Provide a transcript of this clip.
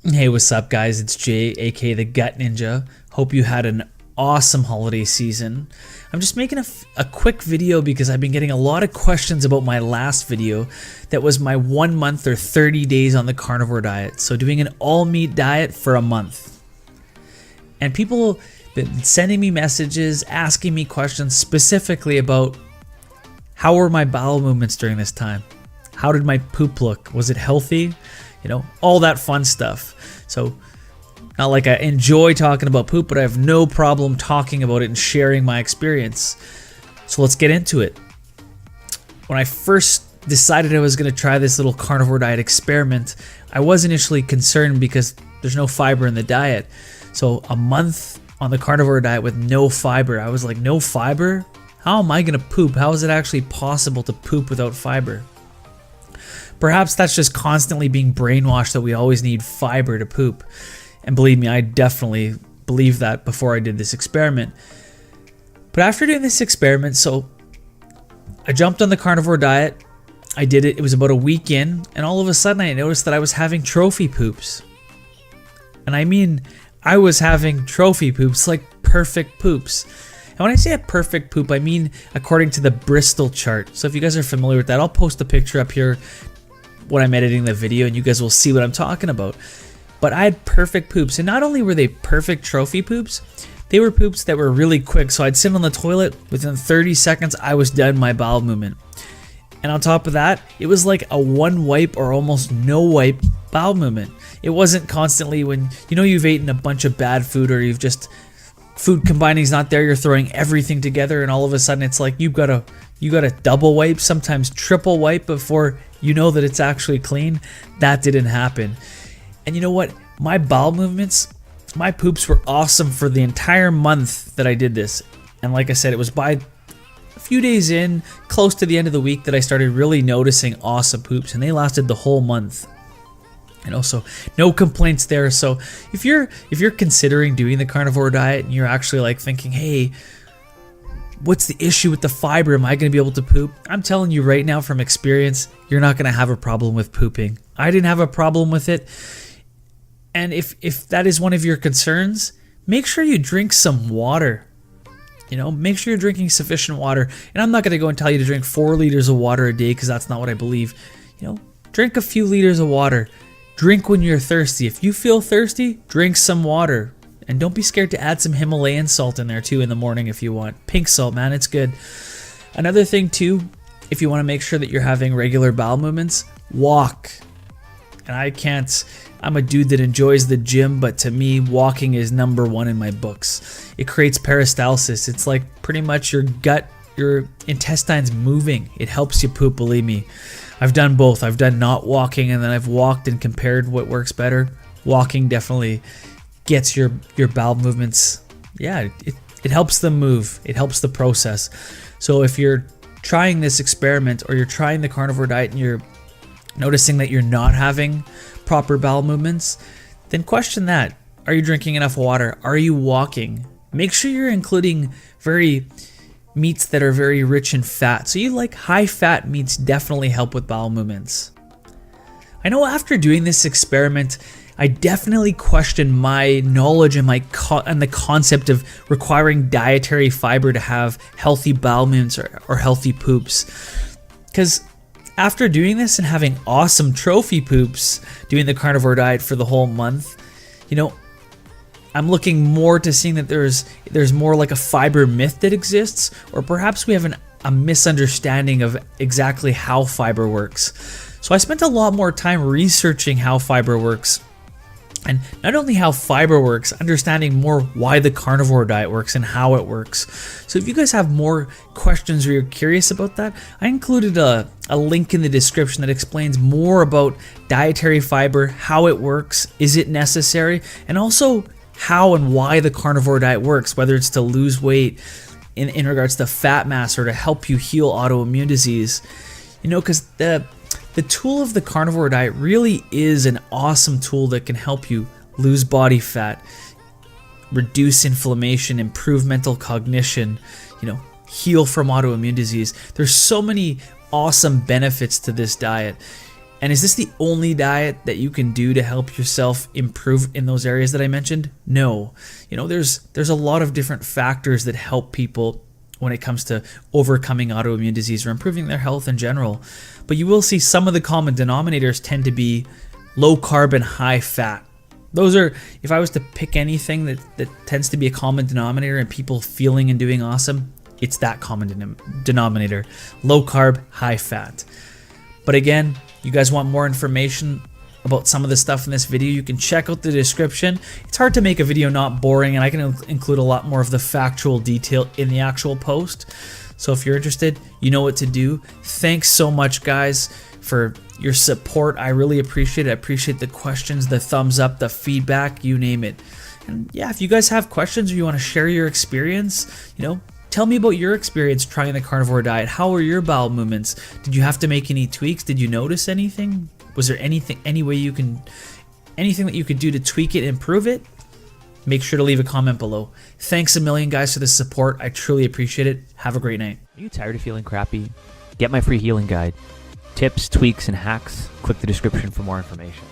Hey, what's up, guys? It's Jay, aka the Gut Ninja. Hope you had an awesome holiday season. I'm just making a quick video because I've been getting a lot of questions about my last video that was my 1 month or 30 days on the carnivore diet. So doing an all meat diet for a month. And people have been sending me messages, asking me questions specifically about how were my bowel movements during this time? How did my poop look? Was it healthy? You know, all that fun stuff. So, not like I enjoy talking about poop, but I have no problem talking about it and sharing my experience. So let's get into it. When I first decided I was going to try this little carnivore diet experiment, I was initially concerned because there's no fiber in the diet. So a month on the carnivore diet with no fiber, I was like, no fiber? How am I going to poop? How is it actually possible to poop without fiber? Perhaps that's just constantly being brainwashed that we always need fiber to poop. And believe me, I definitely believed that before I did this experiment. But after doing this experiment, so I jumped on the carnivore diet. I did it. It was about a week in, and all of a sudden I noticed that I was having trophy poops. And I mean, I was having trophy poops, like perfect poops. And when I say a perfect poop, I mean according to the Bristol chart. So if you guys are familiar with that, I'll post a picture up here when I'm editing the video and you guys will see what I'm talking about. But I had perfect poops, and not only were they perfect trophy poops, they were poops that were really quick. So I'd sit on the toilet, within 30 seconds I was done my bowel movement. And on top of that, it was like a one wipe or almost no wipe bowel movement. It wasn't constantly when, you know, you've eaten a bunch of bad food, or you've just, food combining's not there, you're throwing everything together and all of a sudden it's like you gotta double wipe, sometimes triple wipe before you know that it's actually clean. That didn't happen. And you know what? My bowel movements, my poops were awesome for the entire month that I did this. And like I said, it was by a few days in, close to the end of the week, that I started really noticing awesome poops, and they lasted the whole month. And also, no complaints there. So if you're considering doing the carnivore diet and you're actually like thinking, hey, what's the issue with the fiber? Am I going to be able to poop? I'm telling you right now from experience, you're not going to have a problem with pooping. I didn't have a problem with it. And if that is one of your concerns, make sure you drink some water. You know, make sure you're drinking sufficient water. And I'm not going to go and tell you to drink 4 liters of water a day, because that's not what I believe. You know, drink a few liters of water. Drink when you're thirsty. If you feel thirsty, drink some water. And don't be scared to add some Himalayan salt in there too in the morning if you want. Pink salt, man, it's good. Another thing too, if you want to make sure that you're having regular bowel movements, walk. And I'm a dude that enjoys the gym, but to me, walking is number 1 in my books. It creates peristalsis. It's like pretty much your gut, your intestines moving. It helps you poop, believe me. I've done both. I've done not walking, and then I've walked and compared what works better. Walking definitely gets your bowel movements, yeah, it helps them move. It helps the process. So if you're trying this experiment, or you're trying the carnivore diet and you're noticing that you're not having proper bowel movements, then question that. Are you drinking enough water? Are you walking? Make sure you're including meats that are very rich in fat. So you like high fat meats definitely help with bowel movements. I know after doing this experiment, I definitely questioned my knowledge and the concept of requiring dietary fiber to have healthy bowel movements or healthy poops. Because after doing this and having awesome trophy poops, doing the carnivore diet for the whole month, you know, I'm looking more to seeing that there's more like a fiber myth that exists, or perhaps we have a misunderstanding of exactly how fiber works. So I spent a lot more time researching how fiber works. And not only how fiber works, understanding more why the carnivore diet works and how it works. So if you guys have more questions or you're curious about that, I included a link in the description that explains more about dietary fiber, how it works, is it necessary, and also how and why the carnivore diet works, whether it's to lose weight in regards to fat mass or to help you heal autoimmune disease. You know, because the tool of the carnivore diet really is an awesome tool that can help you lose body fat, reduce inflammation, improve mental cognition, you know, heal from autoimmune disease. There's so many awesome benefits to this diet. And is this the only diet that you can do to help yourself improve in those areas that I mentioned? No. You know, there's a lot of different factors that help people when it comes to overcoming autoimmune disease or improving their health in general. But you will see some of the common denominators tend to be low carb and high fat. Those are, if I was to pick anything that tends to be a common denominator in people feeling and doing awesome, it's that common denominator, low carb, high fat. But again, you guys want more information about some of the stuff in this video, you can check out the description. It's hard to make a video not boring, and I can include a lot more of the factual detail in the actual post. So if you're interested, you know what to do. Thanks so much, guys, for your support. I really appreciate it. I appreciate the questions, the thumbs up, the feedback, you name it. And yeah, if you guys have questions or you want to share your experience, you know, tell me about your experience trying the carnivore diet. How were your bowel movements? Did you have to make any tweaks? Did you notice anything? Was there anything that you could do to tweak it, improve it? Make sure to leave a comment below. Thanks a million, guys, for the support. I truly appreciate it. Have a great night. Are you tired of feeling crappy? Get my free healing guide. Tips, tweaks, and hacks. Click the description for more information.